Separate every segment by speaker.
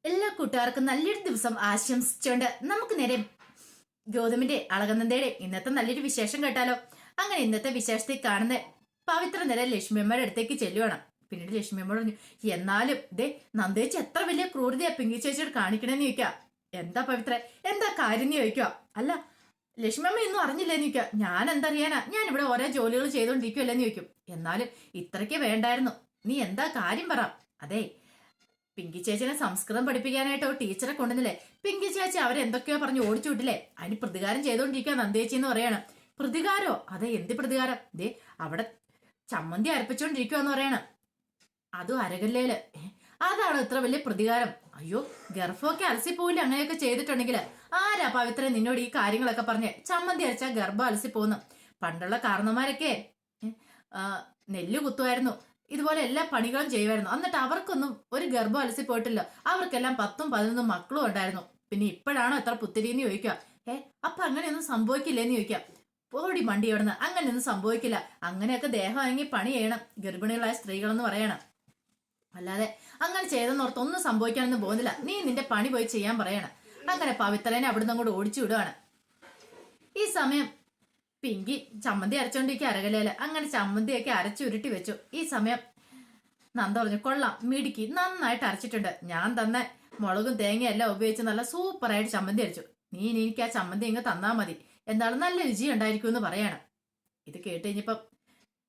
Speaker 1: എല്ലാ കൂട്ടുകാർക്കും നല്ലൊരു ദിവസം ആശംസിച്ചുകൊണ്ട് നമുക്ക് നേരെ ഗൗതമിന്റെ അളകനന്ദയുടെ ഇന്നത്തെ നല്ലൊരു വിശേഷം കേട്ടാലോ. അങ്ങനെ ഇന്നത്തെ വിശേഷത്തിൽ കാണുന്ന പവിത്ര നേരെ ലക്ഷ്മിയമ്മയുടെ അടുത്തേക്ക് ചെല്ലുവാണ്. പിന്നീട് ലക്ഷ്മിയമ്മ പറഞ്ഞു, എന്നാലും ദേ നന്ദേച്ചി എത്ര വലിയ ക്രൂരതയാ പിങ്കി ചേച്ചിയോട് കാണിക്കണേന്ന് ചോദിക്കുക. എന്താ പവിത്ര, എന്താ കാര്യം എന്ന് ചോദിക്കുക. അല്ല ലക്ഷ്മിയമ്മ ഇന്നും അറിഞ്ഞില്ലെന്ന് ചോദിക്കുക. ഞാൻ എന്തറിയാനാ, ഞാൻ ഇവിടെ ഓരോ ജോലികൾ ചെയ്തോണ്ടിരിക്കുവല്ലെന്ന് ചോദിക്കും. എന്നാലും ഇത്രയ്ക്ക് വേണ്ടായിരുന്നു, നീ എന്താ കാര്യം പറ. അതെ പിങ്കി ചേച്ചിനെ സംസ്കൃതം പഠിപ്പിക്കാനായിട്ട് ടീച്ചറെ കൊണ്ടുവന്നില്ലേ, പിങ്കി ചേച്ചി അവരെന്തൊക്കെയോ പറഞ്ഞ് ഓടിച്ചു വിട്ടില്ലേ, അതിന് പ്രതികാരം ചെയ്തോണ്ടിരിക്കുക നന്ദേച്ചി എന്ന് പറയണം. പ്രതികാരോ? അതെ എന്ത് പ്രതികാരം? ദേ അവിടെ ചമ്മന്തി അരപ്പിച്ചോണ്ടിരിക്കുവെന്ന് പറയണം. അതും അരകല്ലേല്. അതാണ് ഇത്ര വലിയ പ്രതികാരം? അയ്യോ ഗർഭമൊക്കെ അലസിപ്പോയില്ല അങ്ങനെയൊക്കെ ചെയ്തിട്ടുണ്ടെങ്കിൽ. ആരാ പവിത്ര നിന്നോട് ഈ കാര്യങ്ങളൊക്കെ പറഞ്ഞ് ചമ്മന്തി അരച്ചാൽ ഗർഭം അലസിപ്പോന്നു? പണ്ടുള്ള കാരണന്മാരൊക്കെ നെല്ല് കുത്തുമായിരുന്നു, ഇതുപോലെ എല്ലാ പണികളും ചെയ്യുമായിരുന്നു. എന്നിട്ട് അവർക്കൊന്നും ഒരു ഗർഭം അലസി പോയിട്ടില്ല. അവർക്കെല്ലാം 10ഉം 11ഉം മക്കളും ഉണ്ടായിരുന്നു. പിന്നെ ഇപ്പോഴാണോ എത്ര പുത്തിരിന്ന് ചോദിക്കുക. അപ്പൊ അങ്ങനെയൊന്നും സംഭവിക്കില്ലേന്ന് ചോദിക്കാം. പോടി മണ്ടി എവിടുന്ന്, അങ്ങനെയൊന്നും സംഭവിക്കില്ല. അങ്ങനെയൊക്കെ ദേഹം അനങ്ങി പണി ചെയ്യണം ഗർഭിണികളായ സ്ത്രീകളെന്ന് പറയണം. അല്ലാതെ അങ്ങനെ ചെയ്തെന്നോർത്ത് ഒന്നും സംഭവിക്കാനൊന്നും പോകുന്നില്ല. നീ നിന്റെ പണി പോയി ചെയ്യാൻ പറയണം. അങ്ങനെ പവിത്രനെ അവിടുന്ന് അങ്ങോട്ട് ഓടിച്ചു വിടുവാണ്. ഈ സമയം പിങ്കി ചമ്മന്തി അരച്ചോണ്ടിരിക്കുക അരകലയില്. അങ്ങനെ ചമ്മന്തിയൊക്കെ അരച്ചുരുട്ടി വെച്ചു. ഈ സമയം നന്ദ പറഞ്ഞു, കൊള്ളാം മിടുക്കി, നന്നായിട്ട് അരച്ചിട്ടുണ്ട്. ഞാൻ തന്നെ മുളകും തേങ്ങയും എല്ലാം ഉപയോഗിച്ച് നല്ല സൂപ്പറായിട്ട് ചമ്മന്തി അരച്ചു. നീ എനിക്ക് ആ ചമ്മന്തി ഇങ്ങ് തന്നാ മതി, എന്താണ് നല്ല രുചി ഉണ്ടായിരിക്കും എന്ന് പറയാണ്. ഇത് കേട്ട് കഴിഞ്ഞപ്പം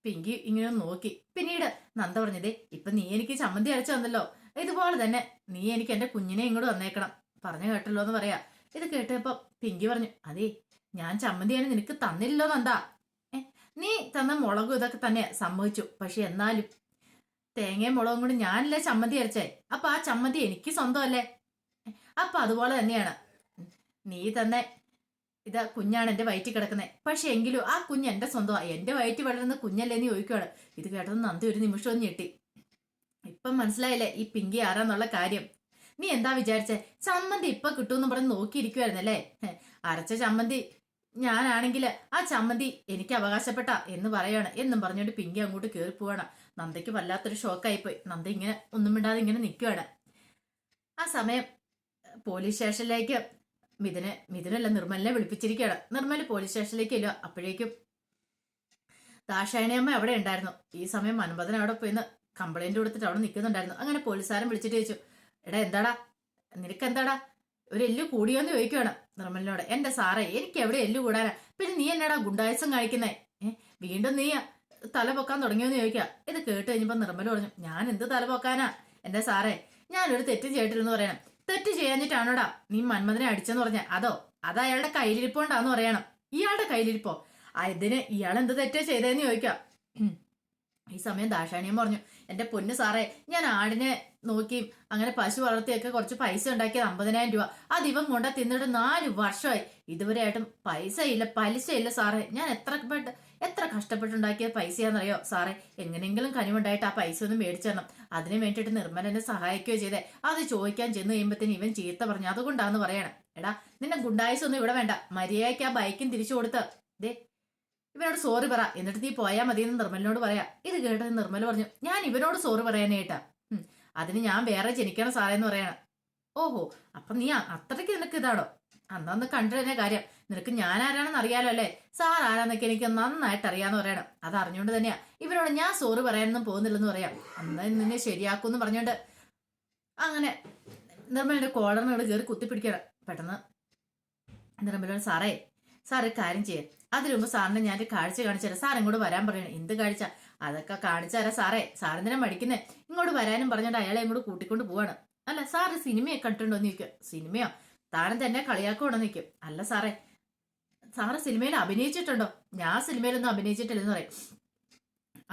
Speaker 1: പിങ്കി ഇങ്ങനെ നോക്കി. പിന്നീട് നന്ദ പറഞ്ഞതേ, ഇപ്പൊ നീ എനിക്ക് ചമ്മന്തി അരച്ചു തന്നല്ലോ, ഇതുപോലെ തന്നെ നീ എനിക്ക് എന്റെ കുഞ്ഞിനെ ഇങ്ങോട്ട് വന്നേക്കണം, പറഞ്ഞു കേട്ടല്ലോ എന്ന് പറയാ. ഇത് കേട്ടപ്പോ പിങ്കി പറഞ്ഞു, അതേ ഞാൻ ചമ്മന്തിയാണ് നിനക്ക് തന്നില്ലല്ലോ നന്ദാ. നീ തന്ന മുളകും ഇതൊക്കെ തന്നെ സംഭവിച്ചു. പക്ഷെ എന്നാലും തേങ്ങയും മുളകും കൊണ്ട് ഞാനല്ലേ ചമ്മന്തി അരച്ചേ, അപ്പൊ ആ ചമ്മന്തി എനിക്ക് സ്വന്തമല്ലേ. അപ്പൊ അതുപോലെ തന്നെയാണ് നീ തന്നെ ഇതാ കുഞ്ഞാണ് എന്റെ വയറ്റിൽ കിടക്കുന്നത്, പക്ഷെ എങ്കിലും ആ കുഞ്ഞ് എന്റെ സ്വന്തമാണ്, എന്റെ വയറ്റിൽ വളരുന്ന കുഞ്ഞല്ലേ എന്ന് ചോദിക്കുകയാണ്. ഇത് കേട്ടത് നന്ദി ഒരു നിമിഷം ഒന്ന് ഞെട്ടി. ഇപ്പം മനസ്സിലായില്ലേ ഈ പിങ്കി ആരാന്നുള്ള കാര്യം? നീ എന്താ വിചാരിച്ചേ, ചമ്മന്തി ഇപ്പൊ കിട്ടുമെന്ന് പറഞ്ഞ് നോക്കിയിരിക്കുവായിരുന്നല്ലേ? അരച്ച ചമ്മന്തി ഞാനാണെങ്കിൽ ആ ചമ്മന്തി എനിക്ക് അവകാശപ്പെട്ട എന്ന് പറയാണ് എന്നും പറഞ്ഞുകൊണ്ട് പിങ്കി അങ്ങോട്ട് കയറി പോവാണ്. നന്ദയ്ക്ക് വല്ലാത്തൊരു ഷോക്കായിപ്പോയി. നന്ദ ഇങ്ങനെ ഒന്നും മിണ്ടാതെ ഇങ്ങനെ നിൽക്കുവാണ്. ആ സമയം പോലീസ് സ്റ്റേഷനിലേക്ക് മിഥുനല്ല നിർമ്മലിനെ വിളിപ്പിച്ചിരിക്കുകയാണ്. നിർമ്മല് പോലീസ് സ്റ്റേഷനിലേക്ക് ഇല്ല. അപ്പോഴേക്കും ദാക്ഷായണിയമ്മ അവിടെ ഉണ്ടായിരുന്നു. ഈ സമയം മൻപഥൻ അവിടെ പോയിന്ന് കംപ്ലൈന്റ് കൊടുത്തിട്ട് അവിടെ നിൽക്കുന്നുണ്ടായിരുന്നു. അങ്ങനെ പോലീസുകാരൻ വിളിച്ചിട്ട് ചോദിച്ചു, എടാ എന്താടാ, നിനക്ക് എന്താടാ ഒരു എല്ല് കൂടിയോന്ന് ചോദിക്കുവാണ് നിർമ്മലിനോട്. എന്റെ സാറേ എനിക്ക് എവിടെ എല്ല് കൂടാനാ, പിന്നെ നീ എന്നാടാ ഗുണ്ടായസം കാണിക്കുന്നേ, വീണ്ടും നീ തല പൊക്കാൻ തുടങ്ങിയോന്ന് ചോദിക്കുക. ഇത് കേട്ട് കഴിഞ്ഞപ്പോ നിർമ്മല പറഞ്ഞു, ഞാൻ എന്ത് തല പൊക്കാനാ എന്റെ സാറേ, ഞാനൊരു തെറ്റ് ചെയ്തിട്ടില്ലെന്ന് പറയണം. തെറ്റ് ചെയ്യാഞ്ഞിട്ടാണോടാ നീ മന്മഥനെ അടിച്ചെന്ന് പറഞ്ഞ? അത് അയാളുടെ കയ്യിലിരിപ്പോണ്ടാന്ന് പറയണം. ഇയാളുടെ കയ്യിലിരിപ്പോ? ഇതിന് ഇയാൾ എന്ത് തെറ്റാ ചെയ്തതെന്ന് ചോദിക്കാം. ഈ സമയം ദാക്ഷാണിയം പറഞ്ഞു, എന്റെ പൊന്ന് സാറേ, ഞാൻ ആടിനെ നോക്കിയും അങ്ങനെ പശു വളർത്തിയൊക്കെ കുറച്ച് പൈസ ഉണ്ടാക്കിയത് 50,000 രൂപ. അത് ഇവൻ കൊണ്ട തിന്നിട്ട് 4 വർഷമായി. ഇതുവരെയായിട്ടും പൈസ ഇല്ല, പലിശ ഇല്ല സാറേ. ഞാൻ എത്ര കഷ്ടപ്പെട്ടുണ്ടാക്കിയ പൈസയാണെന്നറിയോ സാറേ? എങ്ങനെയെങ്കിലും കനിവുണ്ടായിട്ട് ആ പൈസ ഒന്ന് മേടിച്ചു തരണം. അതിന് വേണ്ടിയിട്ട് നിർമ്മല എന്നെ സഹായിക്കുകയോ ചെയ്തേ. അത് ചോദിക്കാൻ ചെന്ന് കഴിയുമ്പത്തേന് ഇവൻ ചീത്ത പറഞ്ഞു, അതുകൊണ്ടാന്ന് പറയണം. എടാ നിന്നെ ഗുണ്ടായുസൊന്നും ഇവിടെ വേണ്ട, മര്യാദയ്ക്ക് ആ ബൈക്കും തിരിച്ചു കൊടുത്ത് ദേ ഇവനോട് സോറി പറ, എന്നിട്ട് നീ പോയാ മതിയെന്ന് നിർമ്മലിനോട് പറയാ. ഇത് കേട്ടത് നിർമ്മല പറഞ്ഞു, ഞാൻ ഇവനോട് സോറി പറയാനായിട്ടാ, അതിന് ഞാൻ വേറെ ജനിക്കണം സാറേന്ന് പറയണം. ഓഹോ, അപ്പൊ നീ അത്രയ്ക്ക് നിനക്ക് ഇതാണോ? അന്നന്ന് കണ്ടു തന്നെ കാര്യം, നിനക്ക് ഞാൻ ആരാണെന്ന് അറിയാലോ അല്ലേ? സാർ ആരാന്നൊക്കെ എനിക്ക് നന്നായിട്ട് അറിയാന്ന് പറയണം. അത് അറിഞ്ഞുകൊണ്ട് തന്നെയാ ഇവനോട് ഞാൻ സോറി പറയാനൊന്നും പോകുന്നില്ലെന്ന് പറയാം. അന്ന് നിന്നെ ശരിയാക്കൂന്ന് പറഞ്ഞോണ്ട് അങ്ങനെ നിർമ്മലിന്റെ കോളറിനോട് കയറി കുത്തിപ്പിടിക്കണം. പെട്ടെന്ന് നിർമ്മലോട്, സാറ് കാര്യം ചെയ്യാം, അതിനു മുമ്പ് സാറിന് ഞാൻ കാഴ്ച കാണിച്ചു തരാം, സാർ ഇങ്ങോട്ട് വരാൻ പറയണം. എന്ത് കാഴ്ച? അതൊക്കെ കാണിച്ചു തരാം സാറേ, സാറിന്തിനാ മടിക്കുന്നേ? ഇങ്ങോട്ട് വരാനും പറഞ്ഞോണ്ട് അയാളെ ഇങ്ങോട്ട് കൂട്ടിക്കൊണ്ട് പോവാണ്. അല്ല സാറ് സിനിമയൊക്കെ കണ്ടിട്ടുണ്ടോന്ന് ചോദിക്കുക. സിനിമയോ? താനും തന്നെ കളിയാക്കോണെന്ന് നിൽക്കും. അല്ല സാറേ, സാറ് സിനിമയിൽ അഭിനയിച്ചിട്ടുണ്ടോ? ഞാൻ സിനിമയിലൊന്നും അഭിനയിച്ചിട്ടില്ലെന്ന് പറയും.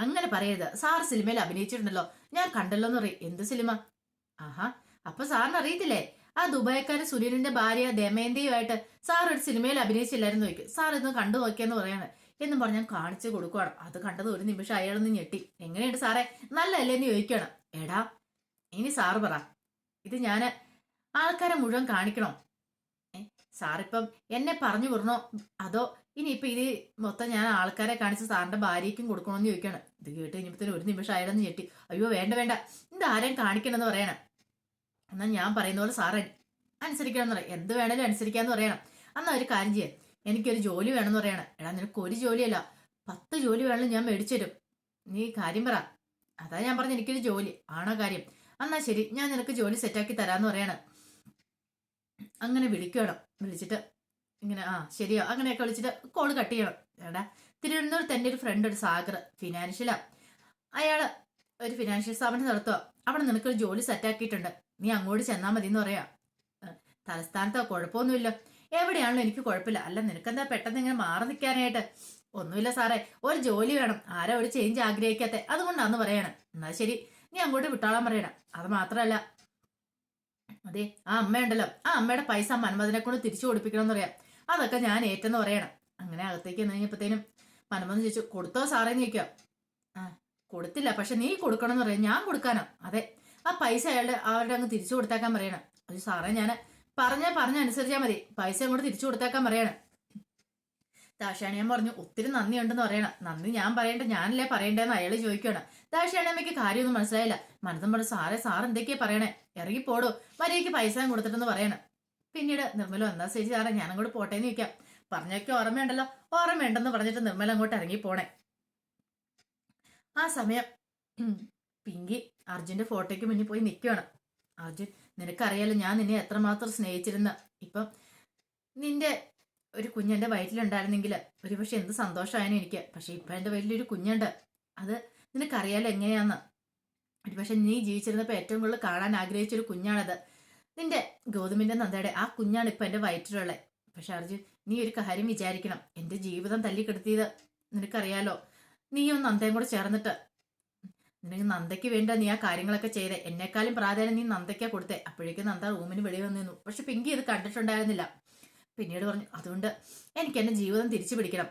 Speaker 1: അങ്ങനെ പറയരുത്, സാർ സിനിമയിൽ അഭിനയിച്ചിട്ടുണ്ടല്ലോ, ഞാൻ കണ്ടല്ലോ എന്ന് പറയും. എന്ത് സിനിമ? ആഹാ, അപ്പൊ സാറിന് അറിയത്തില്ലേ? ആ ദുബായക്കാരൻ സുനിലിന്റെ ഭാര്യ ദമയന്തിയുമായിട്ട് സാർ ഒരു സിനിമയിൽ അഭിനയിച്ചില്ലായിരുന്നു ചോദിക്കും. സാർ ഇന്ന് കണ്ടു നോക്കിയെന്ന് പറയാണ്. എന്നും പറഞ്ഞ് ഞാൻ കാണിച്ചു കൊടുക്കുവാണ്. അത് കണ്ടത് ഒരു നിമിഷം അയാളൊന്ന് ഞെട്ടി. എങ്ങനെയുണ്ട് സാറേ, നല്ലല്ലേന്ന് ചോദിക്കണം. എടാ ഇനി സാറ് പറ, ഇത് ഞാന് ആൾക്കാരെ മുഴുവൻ കാണിക്കണോ? സാറിപ്പം എന്നെ പറഞ്ഞു വിടണോ, അതോ ഇനിയിപ്പൊ ഇത് മൊത്തം ഞാൻ ആൾക്കാരെ കാണിച്ച് സാറിന്റെ ഭാര്യയ്ക്കും കൊടുക്കണോന്ന് ചോദിക്കാണ്. ഇത് കേട്ട് കഴിഞ്ഞപ്പോ ഒരു നിമിഷം അയാളൊന്ന് ഞെട്ടി. അയ്യോ വേണ്ട വേണ്ട, ഇത് ആരെയും കാണിക്കണമെന്ന് പറയണം. എന്നാൽ ഞാൻ പറയുന്ന പോലെ സാറ് അനുസരിക്കാന്ന് പറയാം. എന്ത് വേണേലും അനുസരിക്കാന്ന് പറയണം. എന്നാൽ ഒരു കാര്യം ചെയ്യാം, എനിക്കൊരു ജോലി വേണമെന്ന് പറയണം. എടാ നിനക്ക് ഒരു ജോലിയല്ല 10 ജോലി വേണമെങ്കിലും ഞാൻ മേടിച്ചു തരും. നീ കാര്യം പറ. അതാ ഞാൻ പറഞ്ഞു എനിക്കൊരു ജോലി ആണോ കാര്യം. എന്നാ ശരി, ഞാൻ നിനക്ക് ജോലി സെറ്റാക്കി തരാന്ന് പറയണം. അങ്ങനെ വിളിക്കണം. വിളിച്ചിട്ട് ഇങ്ങനെ ശരിയോ അങ്ങനെയൊക്കെ വിളിച്ചിട്ട് കോള് കട്ട് ചെയ്യണം. എടാ തിരുവനന്തപുരത്ത് എൻ്റെ ഒരു ഫ്രണ്ട് ഒരു സാഗർ ഫിനാൻഷ്യലാ. അയാള് ഒരു ഫിനാൻഷ്യൽ സ്ഥാപനം നടത്തുക. അവിടെ നിനക്കൊരു ജോലി സെറ്റാക്കിയിട്ടുണ്ട്. നീ അങ്ങോട്ട് ചെന്നാൽ മതി എന്ന് പറയാ. തലസ്ഥാനത്തോ കുഴപ്പമൊന്നുമില്ല. എവിടെയാണല്ലോ എനിക്ക് കുഴപ്പമില്ല. അല്ല നിനക്കെന്താ പെട്ടെന്ന് ഇങ്ങനെ മാറി നിൽക്കാനായിട്ട്? ഒന്നുമില്ല സാറേ, ഒരു ജോലി വേണം. ആരാ ഒരു ചേഞ്ച് ആഗ്രഹിക്കാത്ത, അതുകൊണ്ടാന്ന് പറയണം. എന്നാ ശരി, നീ അങ്ങോട്ട് വിട്ടാളാൻ പറയണം. അത് മാത്രല്ല, അതെ ആ അമ്മയുണ്ടല്ലോ, ആ അമ്മയുടെ പൈസ മന്മഥനെ കൊണ്ട് തിരിച്ചു കൊടുപ്പിക്കണം എന്ന് പറയാം. അതൊക്കെ ഞാൻ ഏറ്റെന്ന് പറയണം. അങ്ങനെ അകത്തേക്ക് എന്ന് കഴിഞ്ഞപ്പോഴത്തേനും മന്മഥൻ ചോദിച്ചു, കൊടുത്തോ സാറേന്ന് ചോദിക്കാം. കൊടുത്തില്ല, പക്ഷെ നീ കൊടുക്കണം എന്ന് പറയാം. ഞാൻ കൊടുക്കാനോ? അതെ, ആ പൈസ അവരുടെ അങ്ങ് തിരിച്ചു കൊടുത്തേക്കാൻ പറയണം. അത് സാറേ ഞാൻ പറഞ്ഞ അനുസരിച്ചാൽ മതി, പൈസ അങ്ങോട്ട് തിരിച്ചു കൊടുത്തേക്കാൻ പറയണം. ദാക്ഷായണിയൻ പറഞ്ഞു, ഒത്തിരി നന്ദിയുണ്ടെന്ന് പറയണം. നന്ദി ഞാൻ പറയണ്ട, ഞാനല്ലേ പറയണ്ടേന്ന് അയാൾ ചോദിക്കണം. ദാക്ഷായണിയമ്മയ്ക്ക് കാര്യമൊന്നും മനസ്സിലായില്ല. മനസ്സും പറഞ്ഞു, സാർ എന്തൊക്കെയാ പറയണേ, ഇറങ്ങിപ്പോടോ, മര്യാദയ്ക്ക് പൈസ കൊടുത്തിട്ടെന്ന് പറയണം. പിന്നീട് നിർമ്മല എന്താ ശരി സാറേ, ഞാൻ അങ്ങോട്ട് പോട്ടേന്ന് ചോദിക്കാം. പറഞ്ഞൊക്കെ ഓർമ്മയുണ്ടല്ലോ, ഓർമ്മയുണ്ടെന്ന് പറഞ്ഞിട്ട് നിർമ്മല അങ്ങോട്ട് ഇറങ്ങി പോണേ. ആ സമയം പിങ്കി അർജുന്റെ ഫോട്ടോയ്ക്ക് മുന്നിൽ പോയി നിൽക്കുകയാണ്. അർജുൻ, നിനക്കറിയാലോ ഞാൻ നിന്നെ എത്രമാത്രം സ്നേഹിച്ചിരുന്ന. ഇപ്പം നിന്റെ ഒരു കുഞ്ഞെന്റെ വയറ്റിലുണ്ടായിരുന്നെങ്കിൽ ഒരുപക്ഷെ എന്ത് സന്തോഷമായിരുന്നു എനിക്ക്. പക്ഷെ ഇപ്പൊ എന്റെ വയറ്റിലൊരു കുഞ്ഞുണ്ട്. അത് നിനക്കറിയാലോ എങ്ങനെയാന്ന്. ഒരുപക്ഷെ നീ ജീവിച്ചിരുന്നപ്പോ ഏറ്റവും കൂടുതൽ കാണാൻ ആഗ്രഹിച്ചൊരു കുഞ്ഞാണത്. നിന്റെ ഗൗതമിന്റെ നന്ദയുടെ ആ കുഞ്ഞാണ് ഇപ്പൊ എന്റെ വയറ്റിലുള്ളത്. പക്ഷെ അർജുൻ, നീ ഒരു കാര്യം വിചാരിക്കണം. എന്റെ ജീവിതം തല്ലിക്കെടുത്തിയത് നിനക്കറിയാലോ. നീയും നന്ദയും കൂടെ ചേർന്നിട്ട് നിനക്ക് നന്ദയ്ക്ക് വേണ്ട നീ ആ കാര്യങ്ങളൊക്കെ ചെയ്തേ. എന്നെക്കാളും പ്രാധാന്യം നീ നന്ദയ്ക്കാ കൊടുത്തേ. അപ്പോഴേക്കും നന്ദ റൂമിന് വെളി വന്നിരുന്നു. പക്ഷെ പിങ്കി ഇത് കണ്ടിട്ടുണ്ടായിരുന്നില്ല. പിന്നീട് പറഞ്ഞു, അതുകൊണ്ട് എനിക്ക് എന്റെ ജീവിതം തിരിച്ചു പിടിക്കണം.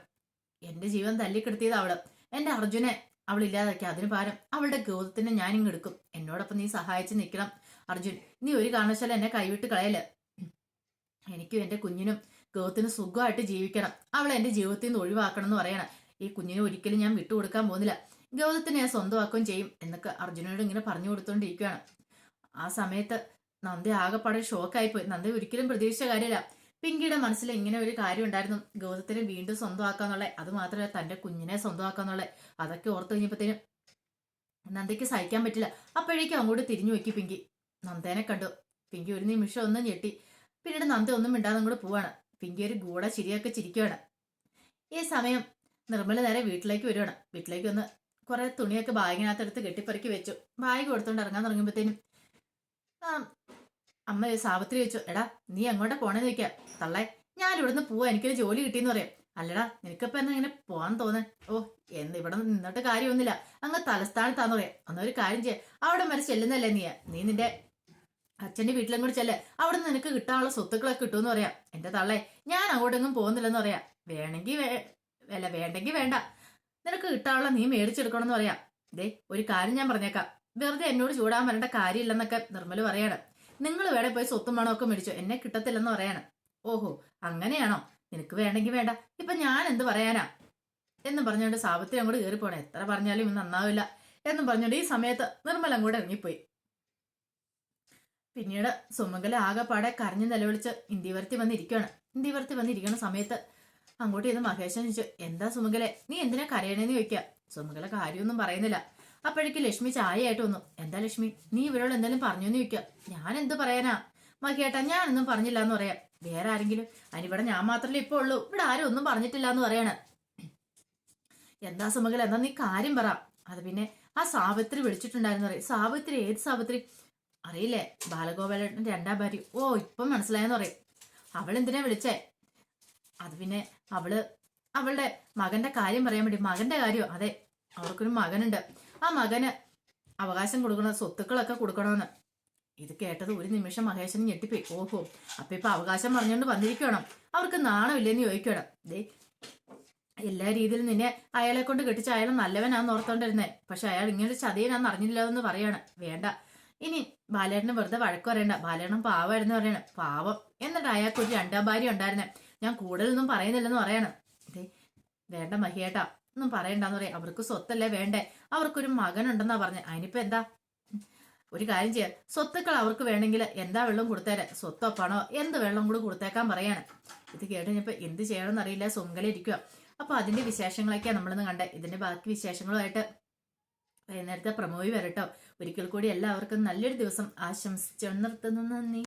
Speaker 1: എന്റെ ജീവിതം തല്ലിക്കെടുത്തിയത് അവള്. എന്റെ അർജുനെ അവൾ ഇല്ലാതാക്കി. അതിന് പകരം അവളുടെ ഗൗതത്തിനെ ഞാനിങ്ങ് എടുക്കും. എന്നോടൊപ്പം നീ സഹായിച്ച് നിൽക്കണം അർജുൻ. നീ ഒരു കാരണവശാലും എന്നെ കൈവിട്ട് കളയല്. എനിക്കും എന്റെ കുഞ്ഞിനും ഗൗതത്തിനും സുഖമായിട്ട് ജീവിക്കണം. അവളെ എന്റെ ജീവിതത്തിൽ നിന്ന് ഒഴിവാക്കണം എന്ന് പറയണം. ഈ കുഞ്ഞിനെ ഒരിക്കലും ഞാൻ വിട്ടുകൊടുക്കാൻ പോകുന്നില്ല. ഗൗതത്തിനെ ഞാൻ സ്വന്തമാക്കുകയും ചെയ്യും എന്നൊക്കെ അർജുനോട് ഇങ്ങനെ പറഞ്ഞു കൊടുത്തോണ്ടിരിക്കുകയാണ്. ആ സമയത്ത് നന്ദ ആകെപ്പാടെ ഷോക്കായിപ്പോയി. നന്ദ ഒരിക്കലും പ്രതീക്ഷിച്ച കാര്യമില്ല. പിങ്കിയുടെ മനസ്സിൽ ഇങ്ങനെ ഒരു കാര്യം ഉണ്ടായിരുന്നു, ഗൗതത്തിനെ വീണ്ടും സ്വന്തമാക്കാന്നുള്ള. അത് മാത്രമല്ല തന്റെ കുഞ്ഞിനെ സ്വന്തമാക്കാന്നുള്ള. അതൊക്കെ ഓർത്തു കഴിഞ്ഞപ്പോഴത്തേനും നന്ദയ്ക്ക് സഹിക്കാൻ പറ്റില്ല. അപ്പോഴേക്കും അങ്ങോട്ട് തിരിഞ്ഞു നോക്കി പിങ്കി നന്ദേനെ കണ്ടു. പിങ്കി ഒരു നിമിഷം ഒന്നും ഞെട്ടി. പിന്നീട് നന്ദ ഒന്നും മിണ്ടാതെ അങ്ങോട്ട് പോവാണ്. പിങ്കി ഒരു ഗൂഢ ചിരിയൊക്കെ ചിരിക്കുകയാണ്. ഈ സമയം നിർമ്മല നേരെ വീട്ടിലേക്ക് വരുവാണ്. വീട്ടിലേക്ക് വന്ന് കുറെ തുണിയൊക്കെ ബാഗിനകത്തെടുത്ത് കെട്ടിപ്പറക്കി വെച്ചു. ബാഗ് കൊടുത്തോണ്ട് ഇറങ്ങാൻ തുടങ്ങുമ്പോഴത്തേനും അമ്മ സാവിത്രി വെച്ചു, എടാ നീ എങ്ങോട്ടാ പോണേന്ന് ചോദിക്കാ. തള്ളേ, ഞാൻ ഇവിടുന്ന് പോവാ, എനിക്കൊരു ജോലി കിട്ടിയെന്ന് പറയാം. അല്ലടാ നിനക്കിപ്പോ എന്നാ ഇങ്ങനെ പോവാൻ തോന്നേ? ഇവിടെ നിന്നിട്ട് കാര്യമൊന്നുമില്ല, അങ്ങ് തലസ്ഥാനത്താന്ന് പറയാം. അന്നൊരു കാര്യം ചെയ്യാം, അവിടെ വരെ ചെല്ലുന്നല്ലേ നീ നിന്റെ അച്ഛന്റെ വീട്ടിലും കൂടി ചെല്ലേ. അവിടെ നിന്ന് നിനക്ക് കിട്ടാനുള്ള സ്വത്തുക്കളൊക്കെ കിട്ടുമെന്ന് പറയാം. എന്റെ തള്ളേ, ഞാൻ അങ്ങോട്ടെങ്ങും പോകുന്നില്ലെന്ന് പറയാം. വേണ്ടെങ്കിൽ വേണ്ട, നിനക്ക് കിട്ടാനുള്ള നീ മേടിച്ചെടുക്കണം എന്ന് പറയാം. ദേ ഒരു കാര്യം ഞാൻ പറഞ്ഞേക്കാം, വെറുതെ എന്നോട് ചൂടാൻ വരേണ്ട കാര്യമില്ലെന്നൊക്കെ നിർമ്മല് പറയാണ്. നിങ്ങൾ വേണേ പോയി സ്വത്തും മണമൊക്കെ ഒക്കെ മേടിച്ചോ, എന്നെ കിട്ടത്തില്ലെന്ന് പറയാണ്. ഓഹോ അങ്ങനെയാണോ, നിനക്ക് വേണ്ടെങ്കിൽ വേണ്ട, ഇപ്പൊ ഞാൻ എന്ത് പറയാനാ എന്നും പറഞ്ഞുകൊണ്ട് സാവിത്രി അങ്ങോട്ട് കയറിപ്പോണേ. എത്ര പറഞ്ഞാലും ഇന്ന് നന്നാവില്ല എന്നും പറഞ്ഞുകൊണ്ട് ഈ സമയത്ത് നിർമ്മല അങ്ങോട്ട് ഇറങ്ങിപ്പോയി. പിന്നീട് സുമംഗല ആകെപ്പാടെ കരഞ്ഞു നിലവിളിച്ച് ഇന്ത്യവർത്തി വന്നിരിക്കുകയാണ്. ഇന്ത്യവർത്തി വന്നിരിക്കുന്ന സമയത്ത് അങ്ങോട്ട് ചെന്ന് മഹേശൻ ചോദിച്ചു, എന്താ സുമംഗലെ, നീ എന്തിനാ കരയണേന്ന് ചോദിക്കുക. സുമംഗല കാര്യമൊന്നും പറയുന്നില്ല. അപ്പോഴേക്ക് ലക്ഷ്മി ചായയായിട്ട് വന്നു. എന്താ ലക്ഷ്മി, നീ ഇവരോട് എന്തെങ്കിലും പറഞ്ഞോന്ന് ചോദിക്കുക. ഞാൻ എന്ത് പറയാനാ മഹിയേട്ടാ, ഞാനൊന്നും പറഞ്ഞില്ല എന്ന് പറയാം. വേറെ ആരെങ്കിലും? അതിനിവിടെ ഞാൻ മാത്രമല്ലേ ഇപ്പൊ ഉള്ളൂ, ഇവിടെ ആരും ഒന്നും പറഞ്ഞിട്ടില്ല എന്ന് പറയണ. എന്താ സുമംഗല, എന്നാ നീ കാര്യം പറ. അത് പിന്നെ ആ സാവിത്രി വിളിച്ചിട്ടുണ്ടായിരുന്നു പറയും. സാവിത്രി? ഏത് സാവിത്രി? അറിയില്ലേ, ബാലഗോപാലന്റെ രണ്ടാം ഭാര്യ. ഇപ്പം മനസ്സിലായെന്ന് പറയും. അവളെന്തിനാ വിളിച്ചേ? അത് പിന്നെ അവളുടെ മകന്റെ കാര്യം പറയാൻ വേണ്ടി. മകന്റെ കാര്യം? അതെ, അവർക്കൊരു മകനുണ്ട്. ആ മകന് അവകാശം കൊടുക്കണം, സ്വത്തുക്കളൊക്കെ കൊടുക്കണമെന്ന്. ഇത് കേട്ടത് ഒരു നിമിഷം മഹേശന് ഞെട്ടിപ്പോയി. ഓഹോ, അപ്പൊ ഇപ്പൊ അവകാശം പറഞ്ഞുകൊണ്ട് വന്നിരിക്കണം. അവർക്ക് നാണമില്ലെന്ന് ചോദിക്കണം. ദേ എല്ലാ രീതിയിലും നിന്നെ അയാളെ കൊണ്ട് കെട്ടിച്ച അയാൾ നല്ലവനാന്ന് ഓർത്തോണ്ടിരുന്നേ. പക്ഷെ അയാൾ ഇങ്ങനെ ചതിയനാന്ന് അറിഞ്ഞില്ലെന്ന് പറയാണ്. വേണ്ട, ഇനി ബാലേട്ടന് വെറുതെ വഴക്ക് പറയണ്ട. ബാലേട്ടൻ പാവമായിരുന്നു പറയണം. പാവം. എന്നിട്ട് അയാൾക്ക് ഒരു രണ്ടാം ഭാര്യ ഉണ്ടായിരുന്നേ. ഞാൻ കൂടുതലൊന്നും പറയുന്നില്ലെന്ന് പറയണം. അതെ വേണ്ട മഹിയേട്ടാ, ഒന്നും പറയണ്ടെന്ന് പറയാം. അവർക്ക് സ്വത്തല്ലേ വേണ്ടേ, അവർക്കൊരു മകനുണ്ടെന്നാ പറഞ്ഞേ. അതിനിപ്പോ എന്താ? ഒരു കാര്യം ചെയ്യാം, സ്വത്തുക്കൾ അവർക്ക് വേണമെങ്കിൽ എന്താ വെള്ളം കൊടുത്തേരെ, സ്വത്തോ പണോ എന്ത് വെള്ളം കൂടി കൊടുത്തേക്കാൻ പറയാണ്. ഇത് കേട്ടുകഴിഞ്ഞപ്പോ എന്ത് ചെയ്യണമെന്ന് അറിയില്ല, സുങ്കലിരിക്കുക. അപ്പൊ അതിന്റെ വിശേഷങ്ങളൊക്കെയാണ് നമ്മളിന്ന് കണ്ടേ. ഇതിന്റെ ബാക്കി വിശേഷങ്ങളുമായിട്ട് വൈകുന്നേരത്തെ പ്രമോയി വരട്ടോ. ഒരിക്കൽ കൂടി എല്ലാവർക്കും നല്ലൊരു ദിവസം ആശംസിച്ചു നിർത്തുന്നു. നന്ദി.